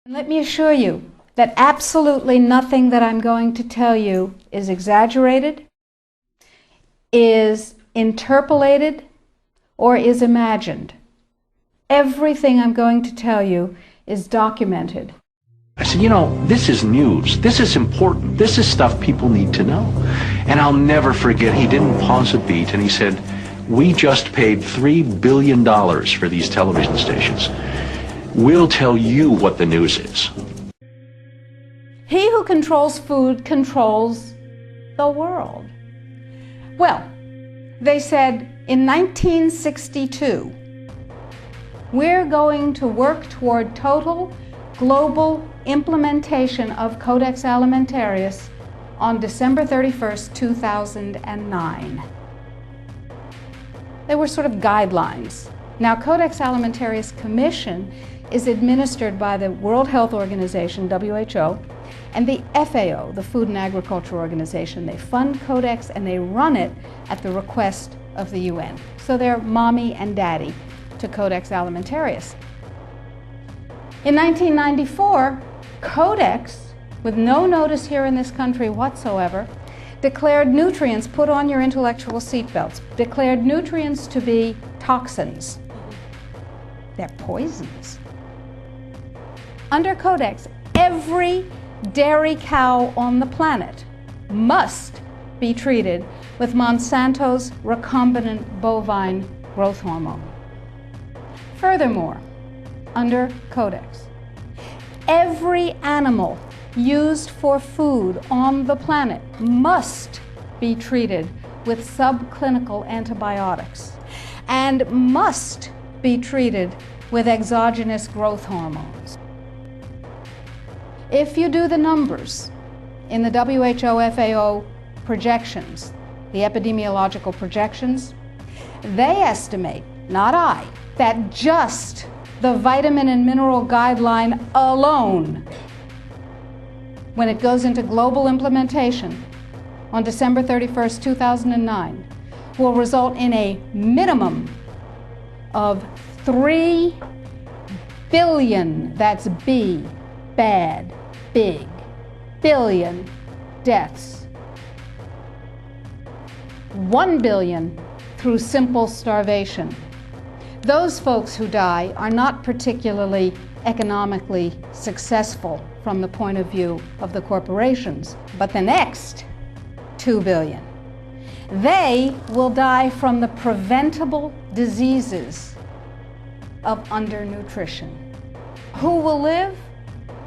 Let me assure you that absolutely nothing that I'm going to tell you is exaggerated, is interpolated, or is imagined. Everything I'm going to tell you is documented. I said, you know, this is news. This is important. This is stuff people need to know. And I'll never forget, he didn't pause a beat, and he said, we just paid $3 billion for these television stations. We'll tell you what the news is. He who controls food controls the world. Well, they said in 1962, we're going to work toward total global implementation of Codex Alimentarius on December 31st, 2009. They were sort of guidelines. Now, Codex Alimentarius Commission is administered by the World Health Organization, WHO, and the FAO, the Food and Agriculture Organization. They fund Codex and they run it at the request of the UN. So they're mommy and daddy to Codex Alimentarius. In 1994, Codex, with no notice here in this country whatsoever, declared nutrients, put on your intellectual seatbelts, declared nutrients to be toxins. They're poisons. Under Codex, every dairy cow on the planet must be treated with Monsanto's recombinant bovine growth hormone. Furthermore, under Codex, every animal used for food on the planet must be treated with subclinical antibiotics and must be treated with exogenous growth hormones. If you do the numbers in the WHO-FAO projections, the epidemiological projections, they estimate, not I, that just the vitamin and mineral guideline alone, when it goes into global implementation on December 31st, 2009, will result in a minimum of 3 billion, that's B, bad, big, billion deaths. 1 billion through simple starvation. Those folks who die are not particularly economically successful from the point of view of the corporations, but the next 2 billion, they will die from the preventable diseases of undernutrition. Who will live?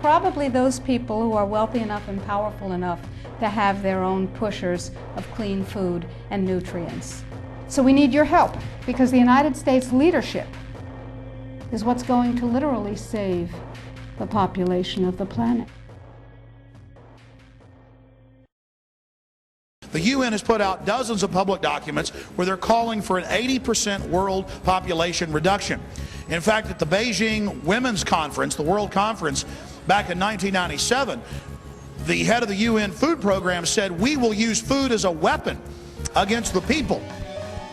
Probably those people who are wealthy enough and powerful enough to have their own pushers of clean food and nutrients. So we need your help, because the United States leadership is what's going to literally save the population of the planet. The UN has put out dozens of public documents where they're calling for an 80% world population reduction. In fact, at the Beijing Women's Conference, the World Conference, back in 1997, the head of the UN Food Program said, we will use food as a weapon against the people.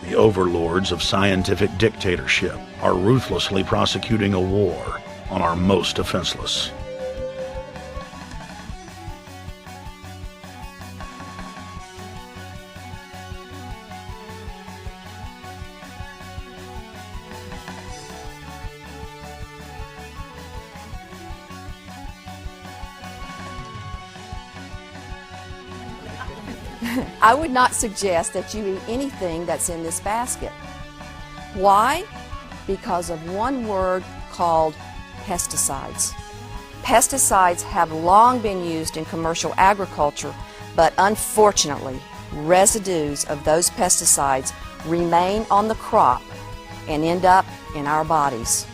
The overlords of scientific dictatorship are ruthlessly prosecuting a war on our most defenseless. I would not suggest that you eat anything that's in this basket. Why? Because of one word called pesticides. Pesticides have long been used in commercial agriculture, but unfortunately, residues of those pesticides remain on the crop and end up in our bodies.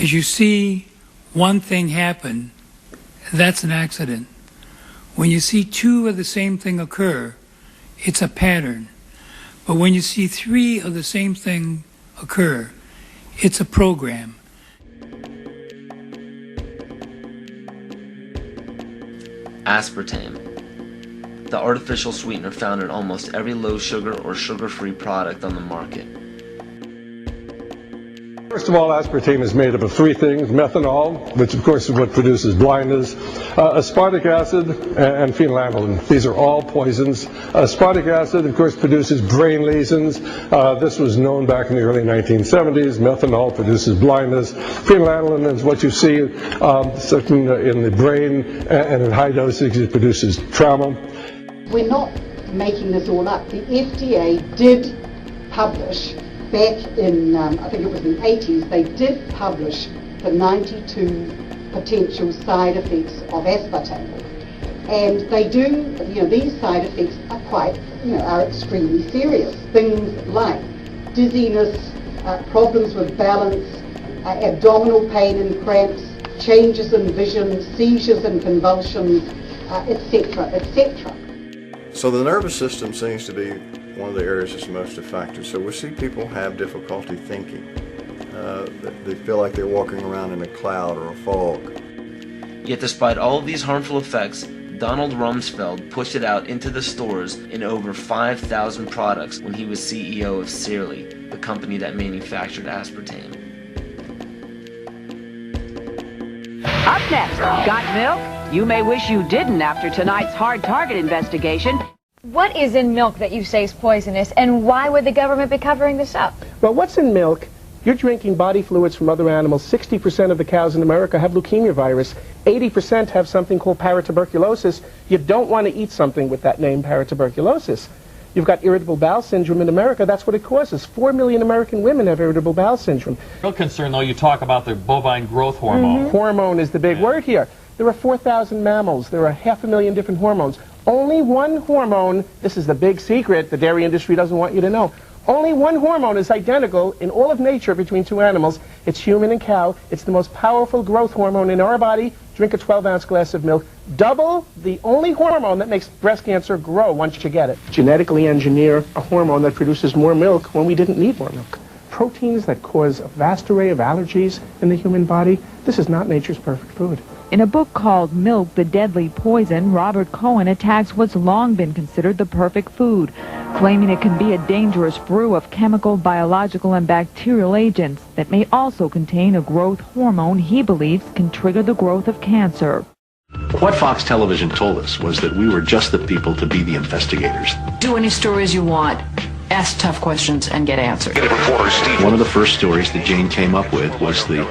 As you see one thing happen, that's an accident. When you see two of the same thing occur, it's a pattern. But when you see three of the same thing occur, it's a program. Aspartame, the artificial sweetener found in almost every low-sugar or sugar-free product on the market. First of all, aspartame is made up of three things: methanol, which of course is what produces blindness, aspartic acid, and phenylalanine. These are all poisons. Aspartic acid, of course, produces brain lesions. This was known back in the early 1970s. Methanol produces blindness. Phenylalanine is what you see in the brain, and in high dosage it produces trauma. We're not making this all up. The FDA did publish back in, I think it was in the 80s, they did publish the 92 potential side effects of aspartame. And they do, these side effects are quite, are extremely serious. Things like dizziness, problems with balance, abdominal pain and cramps, changes in vision, seizures and convulsions, etc., etc. So the nervous system seems to be one of the areas that's most affected. So we see people have difficulty thinking. They feel like they're walking around in a cloud or a fog. Yet despite all of these harmful effects, Donald Rumsfeld pushed it out into the stores in over 5,000 products when he was CEO of Searly, the company that manufactured aspartame. Up next, got milk? You may wish you didn't after tonight's hard target investigation. What is in milk that you say is poisonous, and why would the government be covering this up? Well, what's in milk? You're drinking body fluids from other animals. 60% of the cows in America have leukemia virus. 80% have something called paratuberculosis. You don't want to eat something with that name, paratuberculosis. You've got irritable bowel syndrome in America. That's what it causes. 4 million American women have irritable bowel syndrome. Real concern, though, you talk about the bovine growth hormone. Hormone is the big word here. There are 4,000 mammals. There are 500,000 different hormones. Only one hormone, this is the big secret the dairy industry doesn't want you to know, only one hormone is identical in all of nature between two animals. It's human and cow. It's the most powerful growth hormone in our body. Drink a 12-ounce glass of milk. Double the only hormone that makes breast cancer grow once you get it. Genetically engineer a hormone that produces more milk when we didn't need more milk. Proteins that cause a vast array of allergies in the human body. This is not nature's perfect food. In a book called Milk, the Deadly Poison, Robert Cohen attacks what's long been considered the perfect food, claiming it can be a dangerous brew of chemical, biological, and bacterial agents that may also contain a growth hormone he believes can trigger the growth of cancer. What Fox Television told us was that we were just the people to be the investigators. Do any stories you want. Ask tough questions and get answers. One of the first stories that Jane came up with was the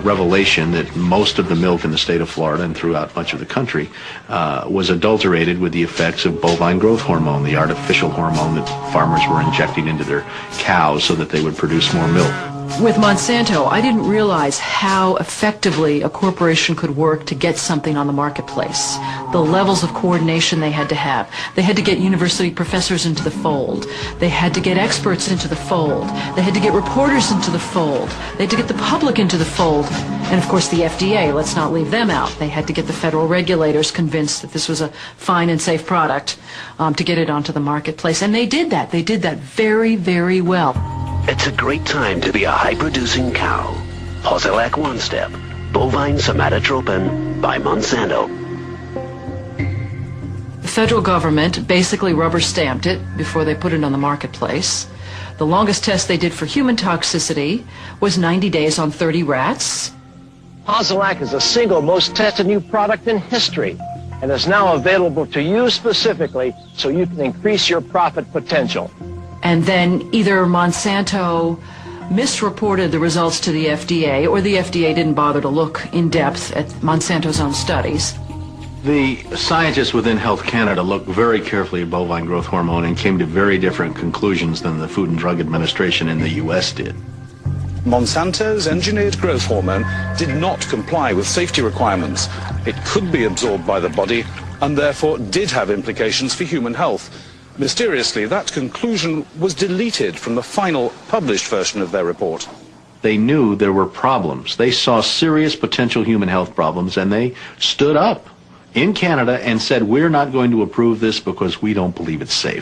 revelation that most of the milk in the state of Florida and throughout much of the country was adulterated with the effects of bovine growth hormone, the artificial hormone that farmers were injecting into their cows so that they would produce more milk. With Monsanto, I didn't realize how effectively a corporation could work to get something on the marketplace. The levels of coordination they had to have. They had to get university professors into the fold. They had to get experts into the fold. They had to get reporters into the fold. They had to get the public into the fold. And of course the FDA, let's not leave them out. They had to get the federal regulators convinced that this was a fine and safe product to get it onto the marketplace. And they did that. They did that very, very well. It's a great time to be a high-producing cow. Posilac One Step, bovine somatotropin by Monsanto. The federal government basically rubber-stamped it before they put it on the marketplace. The longest test they did for human toxicity was 90 days on 30 rats. Posilac is the single most tested new product in history and is now available to you specifically so you can increase your profit potential. And then either Monsanto misreported the results to the FDA, or the FDA didn't bother to look in depth at Monsanto's own studies. The scientists within Health Canada looked very carefully at bovine growth hormone and came to very different conclusions than the Food and Drug Administration in the U.S. did. Monsanto's engineered growth hormone did not comply with safety requirements. It could be absorbed by the body and therefore did have implications for human health. Mysteriously, that conclusion was deleted from the final published version of their report. They knew there were problems. They saw serious potential human health problems, and they stood up in Canada and said, we're not going to approve this because we don't believe it's safe.